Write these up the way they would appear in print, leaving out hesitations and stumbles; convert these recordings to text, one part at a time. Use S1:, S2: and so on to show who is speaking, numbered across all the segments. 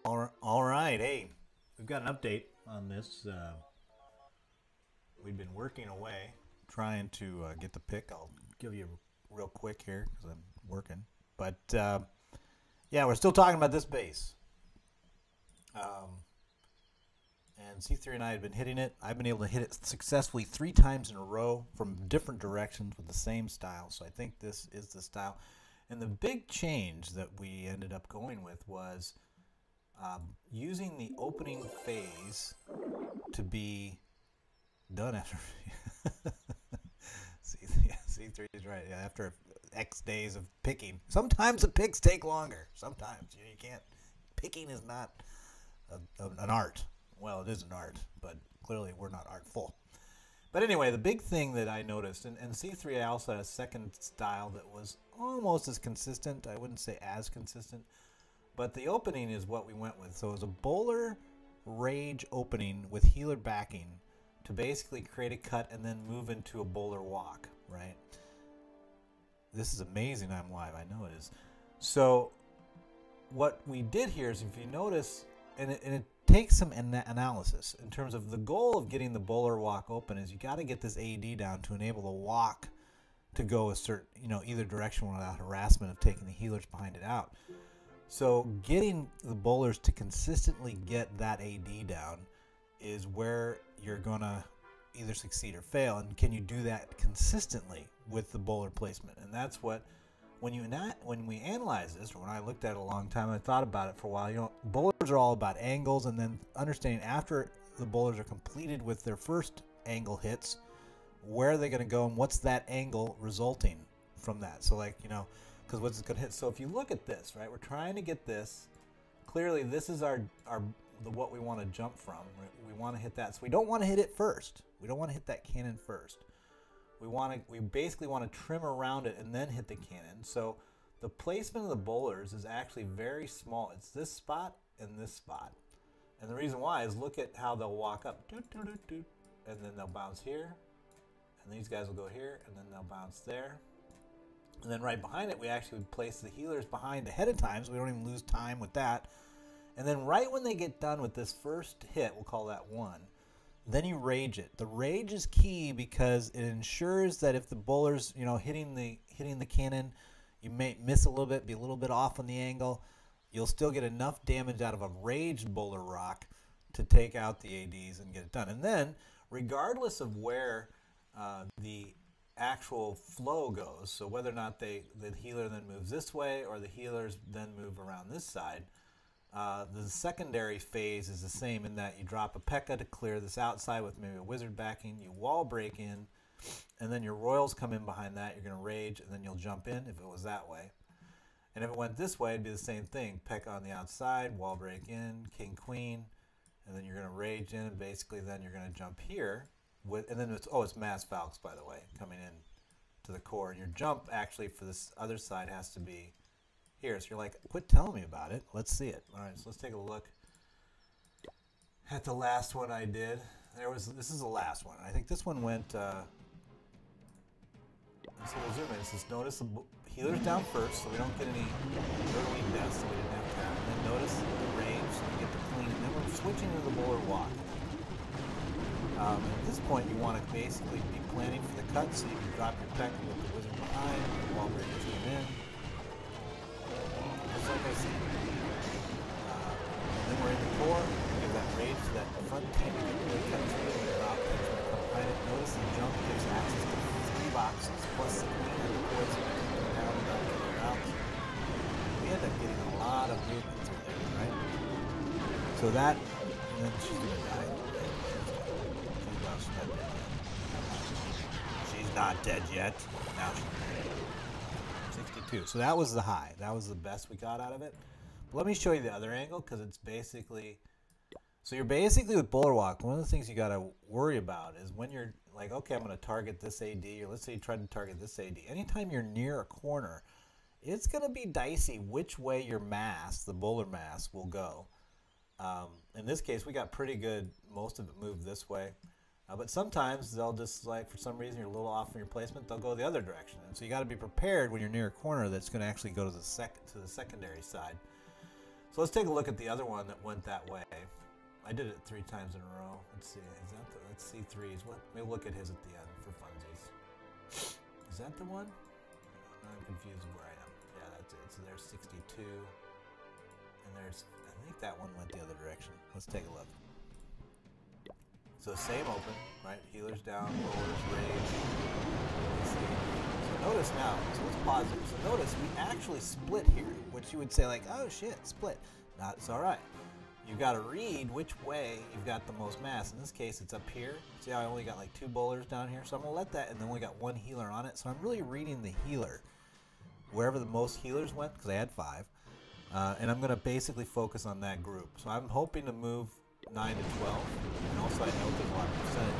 S1: All right, hey, we've got an update on this. We've been working away trying to get the pick. I'll give you real quick here because I'm working. But yeah, we're still talking about this base. And C3 and I had been hitting it. I've been able to hit it successfully 3 times in a row from different directions with the same style. So I think this is the style. And the big change that we ended up going with was using the opening phase to be done after C3 is right. Yeah, after X days of picking. Sometimes the picks take longer. Sometimes you can't. Picking is not an art. Well, it is an art, but clearly we're not artful. But anyway, the big thing that I noticed, and C3 also had a second style that was almost as consistent. I wouldn't say as consistent, but the opening is what we went with. So it was a bowler rage opening with healer backing to basically create a cut and then move into a bowler walk, right? This is amazing. I'm live. I know it is. So what we did here is, if you notice, and it takes some analysis in terms of the goal of getting the bowler walk open is you got to get this AD down to enable the walk to go a certain, either direction without harassment of taking the healers behind it out. So getting the bowlers to consistently get that AD down is where you're going to either succeed or fail. And can you do that consistently with the bowler placement? And that's what, when we analyze this, or when I looked at it a long time, I thought about it for a while. Bowlers are all about angles, and then understanding after the bowlers are completed with their first angle hits, where are they going to go and what's that angle resulting from that? So because what's it going to hit? So if you look at this, right, we're trying to get this. Clearly, this is what we want to jump from. We want to hit that. So we don't want to hit it first. We don't want to hit that cannon first. We basically want to trim around it and then hit the cannon. So the placement of the bowlers is actually very small. It's this spot and this spot. And the reason why is look at how they'll walk up. Doot, doot, doot, doot, and then they'll bounce here. And these guys will go here, and then they'll bounce there. And then right behind it, we actually would place the healers behind ahead of time, so we don't even lose time with that. And then right when they get done with this first hit, we'll call that 1, then you rage it. The rage is key because it ensures that if the bowler's, hitting the cannon, you may miss a little bit, be a little bit off on the angle, you'll still get enough damage out of a raged bowler rock to take out the ADs and get it done. And then, regardless of where the actual flow goes, so whether or not the healer then moves this way or the healers then move around this side, the secondary phase is the same in that you drop a P.E.K.K.A. to clear this outside with maybe a wizard backing, you wall break in, and then your royals come in behind that, you're going to rage, and then you'll jump in if it was that way. And if it went this way, it'd be the same thing. P.E.K.K.A. on the outside, wall break in, king, queen, and then you're going to rage in, and basically then you're going to jump here. And then it's mass Falcons, by the way, coming in to the core. And your jump actually for this other side has to be here. So you're like, quit telling me about it. Let's see it. All right, so let's take a look at the last one I did. This is the last one. I think this one went, so we'll zoom in. Just notice the healer's down first, so we don't get any early deaths that we didn't have to have. And then notice the range, so we get the clean. And then we're switching to the bowler walk. At this point, you want to basically be planning for the cut, so you can drop your P.E.K.K.A. with the wizard behind, wall break zoom in. Just like I said. And then we're in the core. We give that rage to that front team to get really cut through it. And drop things when come behind it. Notice the jump gives access to 3 boxes, plus the queen and the poison that can go down and down and out. We end up getting a lot of movement through there, right? So that, and then she's going to die. She's not dead yet. Now she's dead. 62. So that was the high. That was the best we got out of it. But let me show you the other angle because it's basically... So you're basically with bowler walk, one of the things you got to worry about is when you're like, okay, I'm going to target this AD, or let's say you try to target this AD. Anytime you're near a corner, it's going to be dicey which way your mass, the bowler mass, will go. In this case, we got pretty good, most of it moved this way. But sometimes they'll just, like, for some reason you're a little off from your placement, they'll go the other direction. And so you got to be prepared when you're near a corner that's going to actually go to the secondary side. So let's take a look at the other one that went that way. I did it 3 times in a row. Let's see. Is that the, let's see threes. What? Maybe look at his at the end for funsies. Is that the one? I'm confused where I am. Yeah, that's it. So there's 62. And there's, I think that one went the other direction. Let's take a look. So same open, right? Healers down, lowers, raise. Let's see. So notice now, so let's pause it. So notice we actually split here, which you would say like, oh shit, split. That's all right. You've got to read which way you've got the most mass. In this case, it's up here. See how I only got like 2 bowlers down here? So I'm going to let that, and then only got 1 healer on it. So I'm really reading the healer, wherever the most healers went, because I had 5. And I'm going to basically focus on that group. So I'm hoping to move 9 to 12. And also I know there's a lot of percentage.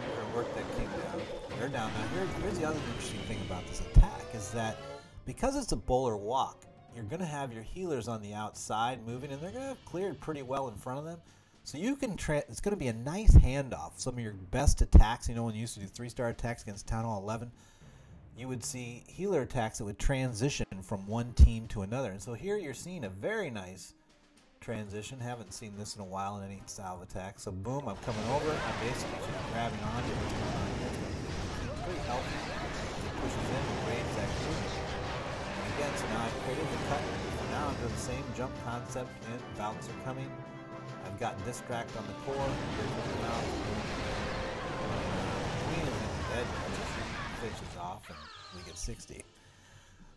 S1: We're going to work that king down. They're down. Now here's the other interesting thing about this attack is that because it's a bowler walk, you're going to have your healers on the outside moving, and they're going to have cleared pretty well in front of them. So you can, it's going to be a nice handoff. Some of your best attacks, you know, when you used to do 3-star attacks against Town Hall 11, you would see healer attacks that would transition from one team to another. And so here you're seeing a very nice transition. Haven't seen this in a while in any style of attack. So boom, I'm coming over. I'm basically just grabbing on to what's going on here. It's pretty healthy. It pushes in and raids that group. And again, so now I've created the cut. So now I'm doing the same jump concept, and bouts are coming. I've got distract on the core. Here's what the mount. Queen is in the bed. Finishes off, and we get 60.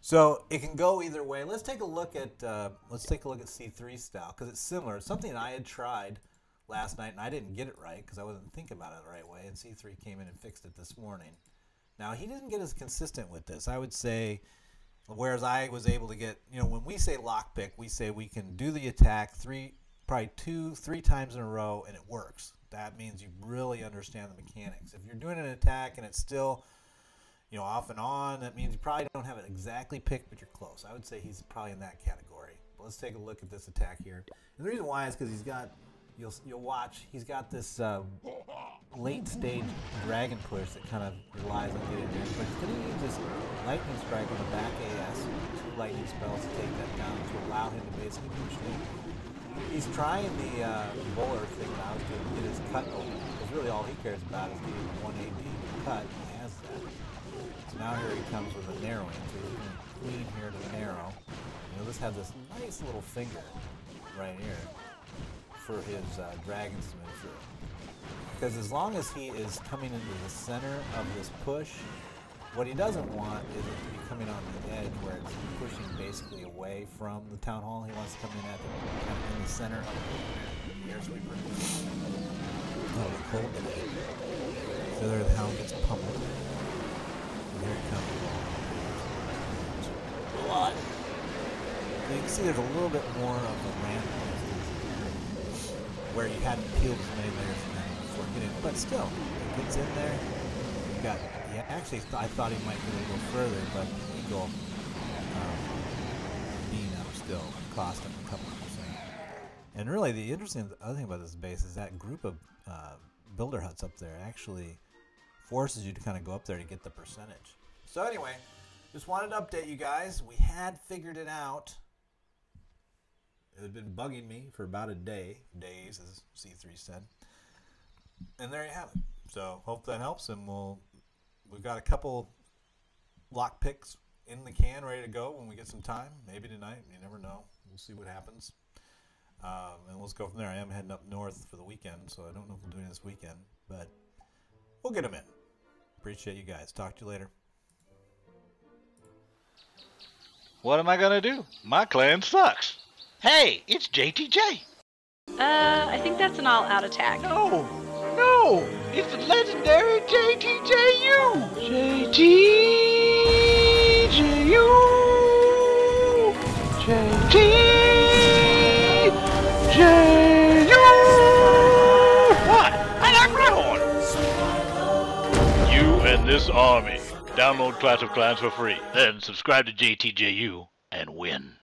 S1: So it can go either way. Let's take a look at C3 style, because it's similar. It's something I had tried last night, and I didn't get it right because I wasn't thinking about it the right way. And C3 came in and fixed it this morning. Now he didn't get as consistent with this, I would say. Whereas I was able to get, you know, when we say lockpick, we say we can do the attack probably 2-3 times in a row, and it works. That means you really understand the mechanics. If you're doing an attack and it's still, you know, off and on, that means you probably don't have it exactly picked, but you're close. I would say he's probably in that category. But let's take a look at this attack here. And the reason why is because he's got, you'll watch, he's got this late stage dragon push that kind of relies on getting in. But he's going to use this lightning strike on the back AS, 2 lightning spells to take that down to allow him to basically push in. He's trying the bowler thing now to get his cut open, because really all he cares about is getting 1 AD cut, and he has that. So now here he comes with a narrowing, so he's going to queen here to narrow. You'll just have this nice little finger right here for his dragons to move through. Because as long as he is coming into the center of this push, what he doesn't want is it to be coming on the edge where it's pushing basically away from the town hall. He wants to come in at in the center of the air sweeper. Oh, the cold today. So there the hound gets pummeled. And here it comes. A lot. So you can see there's a little bit more of a ramp where you hadn't peeled as many layers before getting, but still, it gets in there. You've got. Yeah, actually, I thought he might get a little further, but Eagle being up still cost him a couple %. And really, the interesting other thing about this base is that group of builder huts up there actually forces you to kind of go up there to get the percentage. So anyway, just wanted to update you guys. We had figured it out. It had been bugging me for about a day, days, as C3 said. And there you have it. So hope that helps, and we've got a couple lock picks in the can ready to go when we get some time. Maybe tonight. You never know. We'll see what happens. And let's go from there. I am heading up north for the weekend, so I don't know if we'll do it this weekend. But we'll get them in. Appreciate you guys. Talk to you later.
S2: What am I going to do? My clan sucks. Hey, it's JTJ.
S3: I think that's an all-out attack.
S2: No, it's the legendary JTJU. JTJU. JTJU. What? I like my horn. You and this army. Download Clash of Clans for free. Then subscribe to JTJU and win.